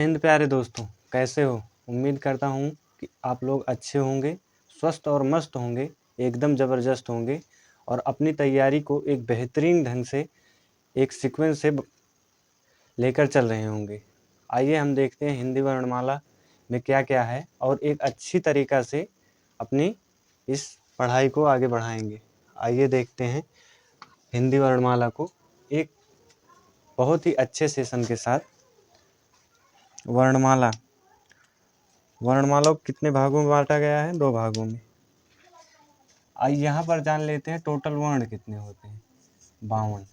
हिंद प्यारे दोस्तों, कैसे हो? उम्मीद करता हूँ कि आप लोग अच्छे होंगे, स्वस्थ और मस्त होंगे, एकदम ज़बरदस्त होंगे और अपनी तैयारी को एक बेहतरीन ढंग से एक सीक्वेंस से लेकर चल रहे होंगे। आइए हम देखते हैं हिंदी वर्णमाला में क्या-क्या है और एक अच्छी तरीक़ा से अपनी इस पढ़ाई को आगे बढ़ाएँगे। आइए देखते हैं हिंदी वर्णमाला को एक बहुत ही अच्छे सेशन के साथ। वर्णमाला को कितने भागों में बांटा गया है? 2 भागों में। आइए यहाँ पर जान लेते हैं टोटल वर्ण कितने होते हैं? 52।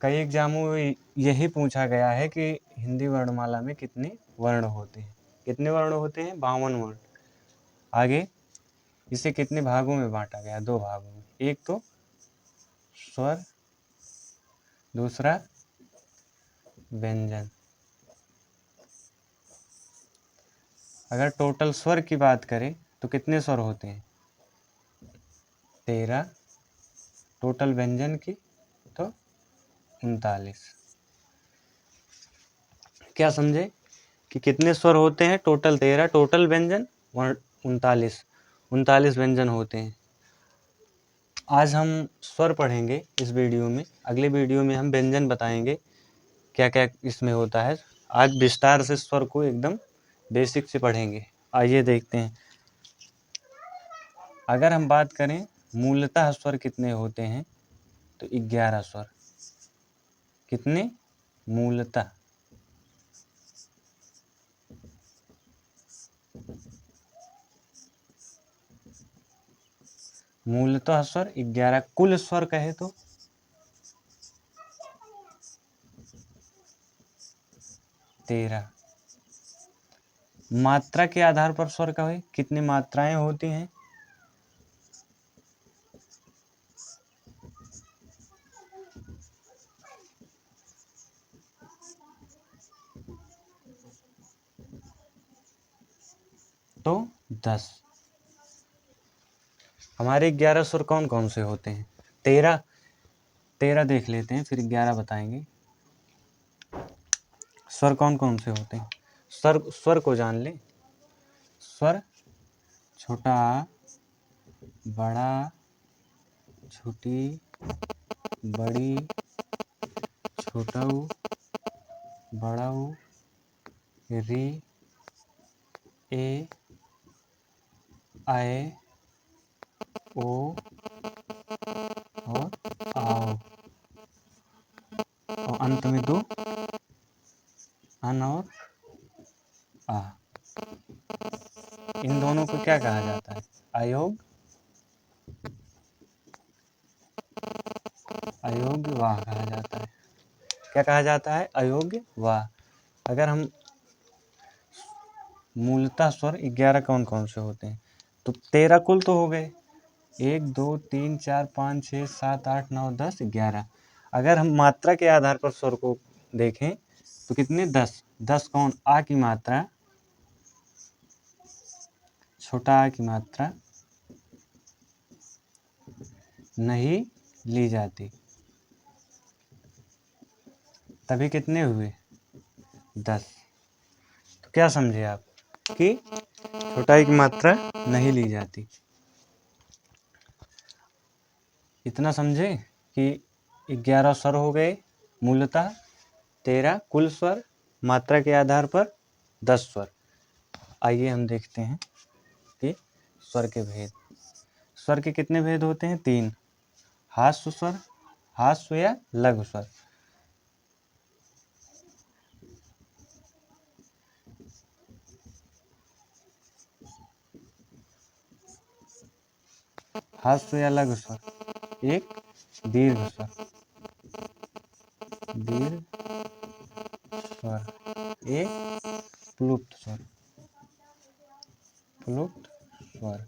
कई एग्जामों में यही पूछा गया है कि हिंदी वर्णमाला में कितने वर्ण होते हैं? कितने वर्ण होते हैं? 52 वर्ण। आगे इसे कितने भागों में बांटा गया? 2 भागों में। एक तो स्वर, दूसरा व्यंजन। अगर टोटल स्वर की बात करें तो कितने स्वर होते हैं? 13। टोटल व्यंजन की तो 39। क्या समझे कि कितने स्वर होते हैं? टोटल 13, टोटल व्यंजन 39 व्यंजन होते हैं। आज हम स्वर पढ़ेंगे इस वीडियो में। अगले वीडियो में हम व्यंजन बताएंगे क्या क्या इसमें होता है। आज विस्तार से स्वर को एकदम बेसिक से पढ़ेंगे। आइए देखते हैं। अगर हम बात करें मूलतः स्वर कितने होते हैं तो 11 स्वर। कितने? मूलतः। मूलतः स्वर 11। कुल स्वर कहे तो 13। मात्रा के आधार पर स्वर कहे कितनी मात्राएं होती हैं? तो 10। हमारे 11 स्वर कौन कौन से होते हैं? 13 देख लेते हैं, फिर 11 बताएंगे। स्वर कौन कौन से होते हैं? स्वर को जान ले। स्वर छोटा आ, बड़ा, छोटी, बड़ी, छोटा ऊ, बड़ा ऊ, री, ए, आए, ओ और आओ, और अंत में 2 अन और आ। इन दोनों को क्या कहा जाता है? अयोग्य वाह कहा जाता है। क्या कहा जाता है? अयोग्य वाह। अगर हम मूलतः स्वर 11 कौन कौन से होते हैं तो 13 कुल तो हो गए। 1 2 3 4 5 6 7 8 9 10 11। अगर हम मात्रा के आधार पर स्वर को देखें तो कितने? 10। 10 कौन? आ की मात्रा, छोटा आ की मात्रा नहीं ली जाती, तभी कितने हुए? 10। तो क्या समझे आप कि छोटा आ की मात्रा नहीं ली जाती। इतना समझे कि 11 स्वर हो गए, मूलतः 13 कुल स्वर, मात्रा के आधार पर 10 स्वर। आइए हम देखते हैं कि स्वर के भेद। स्वर के कितने भेद होते हैं? 3। हास्य स्वर, हास्य या लघु स्वर। हास्य या लघु स्वर। एक दीर्घ स्वर, दीर्घ स्वर। एक प्लुप्त स्वर, प्लुप्त स्वर।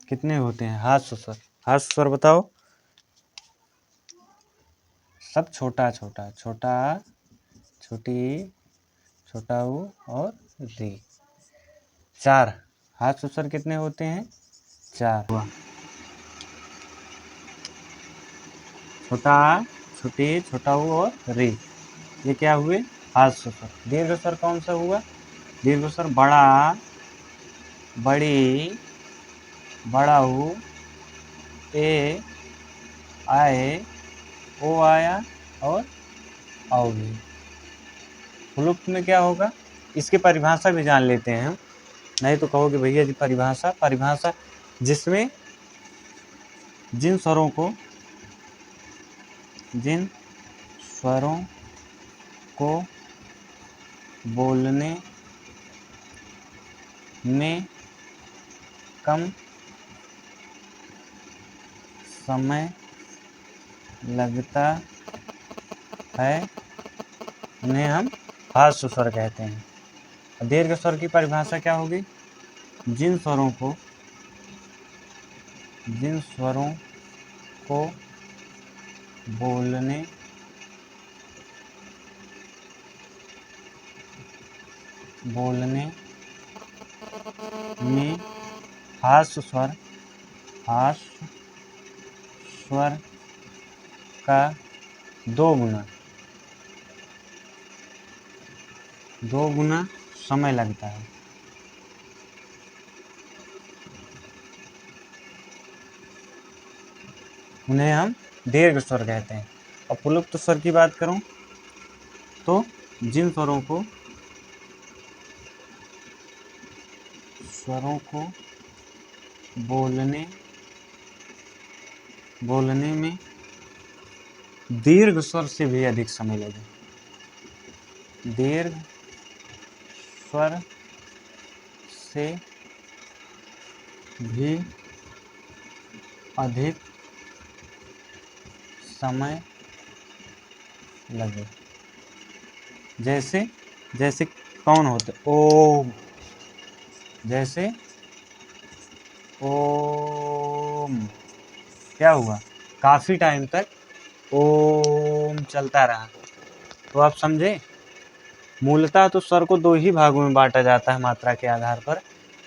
कितने होते हैं? हास्य स्वर। हास्य स्वर बताओ। सब छोटा छोटा, छोटा आ, छोटी ई, छोटा ऊ और री। 4 हास्य स्वर कितने होते हैं? 4। छोटा आ, छोटी ई, छोटा ऊ और री। ये क्या हुए? हास्य स्वर। दीर्घ स्वर कौन सा हुआ? दीर्घ स्वर बड़ा, बड़ी, बड़ाऊ, ए, आए, ओ आया और आओ भी। प्लुप्त में क्या होगा? इसकी परिभाषा भी जान लेते हैं हम, नहीं तो कहोगे भैया जी परिभाषा जिसमें जिन स्वरों को बोलने में कम समय लगता है उन्हें हम हास्य स्वर कहते हैं। दीर्घ स्वर की परिभाषा क्या होगी? जिन स्वरों को बोलने में हास्य स्वर का दो गुना समय लगता है। उन्हें हम दीर्घ स्वर कहते हैं। और प्लुप्त स्वर की बात करूं तो जिन स्वरों को बोलने में दीर्घ स्वर से भी अधिक समय लगे, दीर्घ स्वर से भी अधिक समय लगे। जैसे कौन होते? ओम, जैसे ओम क्या हुआ? काफी टाइम तक ओम चलता रहा। तो आप समझे, मूलतः तो स्वर को दो ही भागों में बांटा जाता है मात्रा के आधार पर,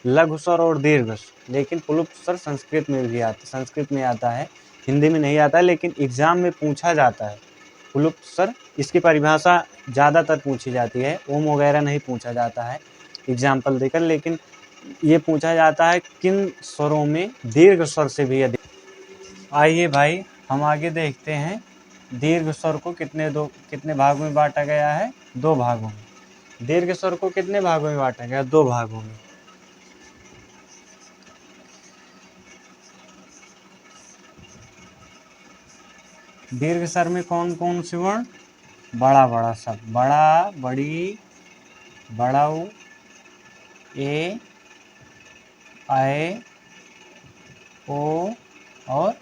लघु स्वर और दीर्घ स्वर। लेकिन प्लुप्त स्वर संस्कृत में आता है, हिंदी में नहीं आता, लेकिन एग्जाम में पूछा जाता है प्लुप्त स्वर। इसकी परिभाषा ज़्यादातर पूछी जाती है, ओम वगैरह नहीं पूछा जाता है एग्जाम्पल देकर, लेकिन ये पूछा जाता है किन स्वरों में दीर्घ स्वर से भी अधिक। आइए भाई हम आगे देखते हैं, दीर्घ स्वर को कितने भागों में बांटा गया है? दो भागों में। दीर्घ स्वर को कितने भागों में बांटा गया? दो भागों में। दीर्घ स्वर में कौन कौन से वर्ण? बड़ा सब, बड़ा, बड़ी, बड़ाऊ, ए, आए, ओ और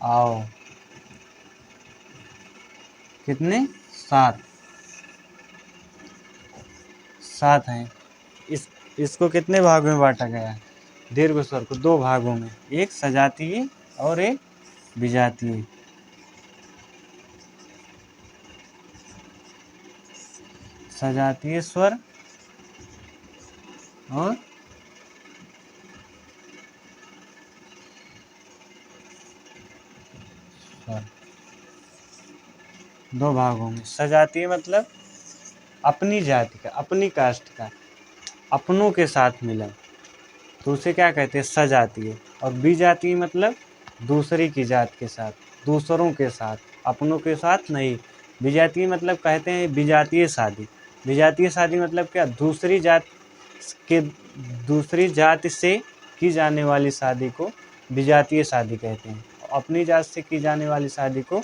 आओ। कितने? 7 हैं। इसको कितने भागों में बांटा गया है? दीर्घ स्वर को दो भागों में, एक सजातीय और एक विजातीय। सजातीय स्वर और स्वर दो भागों में। सजातीय मतलब अपनी जाति का, अपनी कास्ट का, अपनों के साथ मिला, तो उसे क्या कहते हैं? सजातीय। और विजातीय मतलब दूसरी की जात के साथ, दूसरों के साथ, अपनों के साथ नहीं। विजातीय मतलब कहते हैं विजातीय शादी। विजातीय शादी मतलब क्या? दूसरी जात से की जाने वाली शादी को विजातीय शादी कहते हैं। अपनी जात से की जाने वाली शादी को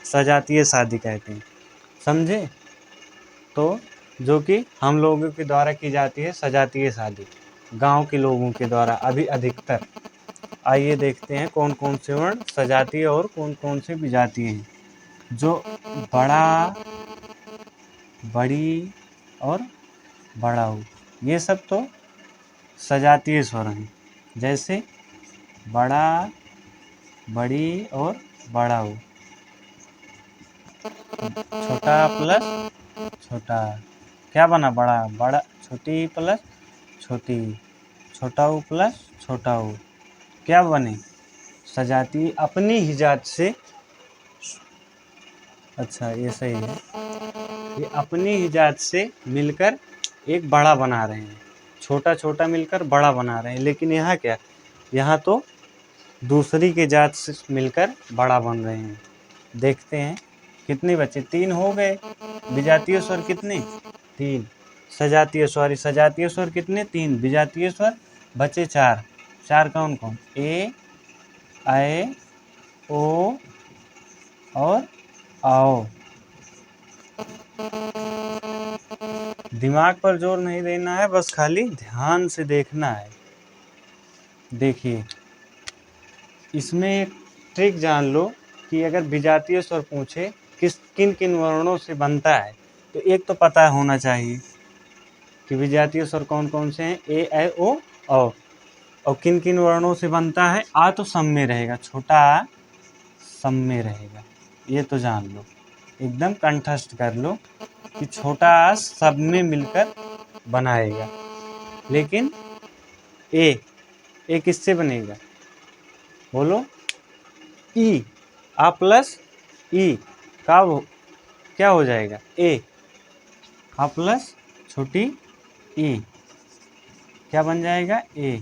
सजातीय शादी कहते हैं। समझे? तो जो कि हम लोगों के द्वारा की जाती है सजातीय शादी, गांव के लोगों के द्वारा अभी अधिकतर। आइए देखते हैं कौन कौन से वर्ण सजातीय और कौन कौन से विजातीय हैं। जो बड़ा, बड़ी और बड़ाऊ, ये सब तो सजातीय स्वर हैं। जैसे बड़ा, बड़ी और बड़ाऊ। छोटा प्लस छोटा क्या बना? बड़ा, छोटी प्लस छोटी, छोटाऊ प्लस छोटाऊ क्या बने? सजातीय, अपनी ही जात से। अच्छा ये सही है। ये अपनी ही जात से मिलकर एक बड़ा बना रहे हैं, छोटा छोटा मिलकर बड़ा बना रहे हैं। लेकिन यहाँ क्या, यहाँ तो दूसरी के जात से मिलकर बड़ा बन रहे हैं। देखते हैं कितने बचे, 3 हो गए। विजातीय स्वर कितने, 3। सजातीय स्वर कितने, 3। विजातीय स्वर बचे 4। 4 कौन कौन, ए, ऐ, ओ और आओ। दिमाग पर जोर नहीं देना है, बस खाली ध्यान से देखना है। देखिए इसमें एक ट्रिक जान लो कि अगर विजातीय स्वर पूछे किन किन वर्णों से बनता है, तो एक तो पता होना चाहिए कि विजातीय स्वर कौन कौन से हैं, ए, ऐ, ओ, औ। और किन किन वर्णों से बनता है, आ तो सम में रहेगा, छोटा आ सम में रहेगा, ये तो जान लो, एकदम कंठस्थ कर लो कि छोटा आ सब में मिलकर बनाएगा। लेकिन ए किससे बनेगा, बोलो, ई, आ प्लस ई का क्या हो जाएगा, ए, आ प्लस छोटी ई क्या बन जाएगा, ए।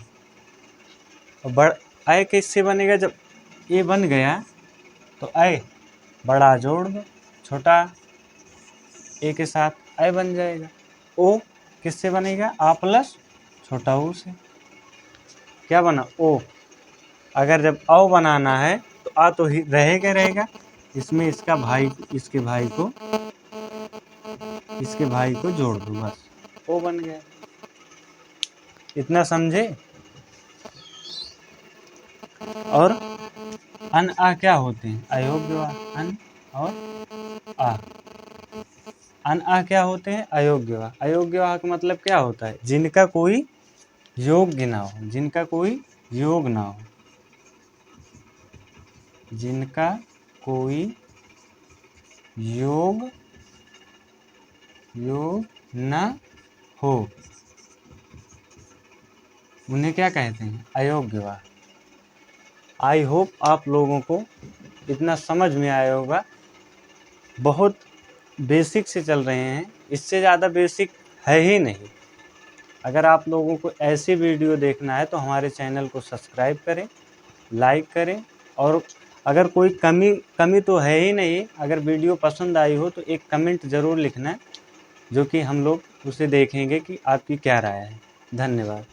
और ऐ किससे बनेगा, जब ए बन गया तो ऐ बड़ा जोड़ दो, छोटा ए के साथ ऐ बन जाएगा। ओ किससे बनेगा, आ प्लस छोटा ऊ से, क्या बना, ओ। अगर जब औ बनाना है तो आ तो ही रहेगा, इसमें इसके भाई को जोड़ दो, बस ओ बन गया। इतना समझे। और अन आ क्या होते हैं, अयोग्य वाक, अन और आ। अन आ क्या होते हैं, अयोग्य वाक। अयोग्य वाक मतलब क्या होता है, जिनका कोई योग्य ना हो, जिनका कोई योग ना हो, जिनका कोई योग न हो, उन्हें क्या कहते हैं, अयोग्य वाक। आई होप आप लोगों को इतना समझ में आया होगा। बहुत बेसिक से चल रहे हैं, इससे ज़्यादा बेसिक है ही नहीं। अगर आप लोगों को ऐसे वीडियो देखना है तो हमारे चैनल को सब्सक्राइब करें, लाइक करें, और अगर कोई कमी तो है ही नहीं, अगर वीडियो पसंद आई हो तो एक कमेंट ज़रूर लिखना, जो कि हम लोग उसे देखेंगे कि आपकी क्या राय है। धन्यवाद।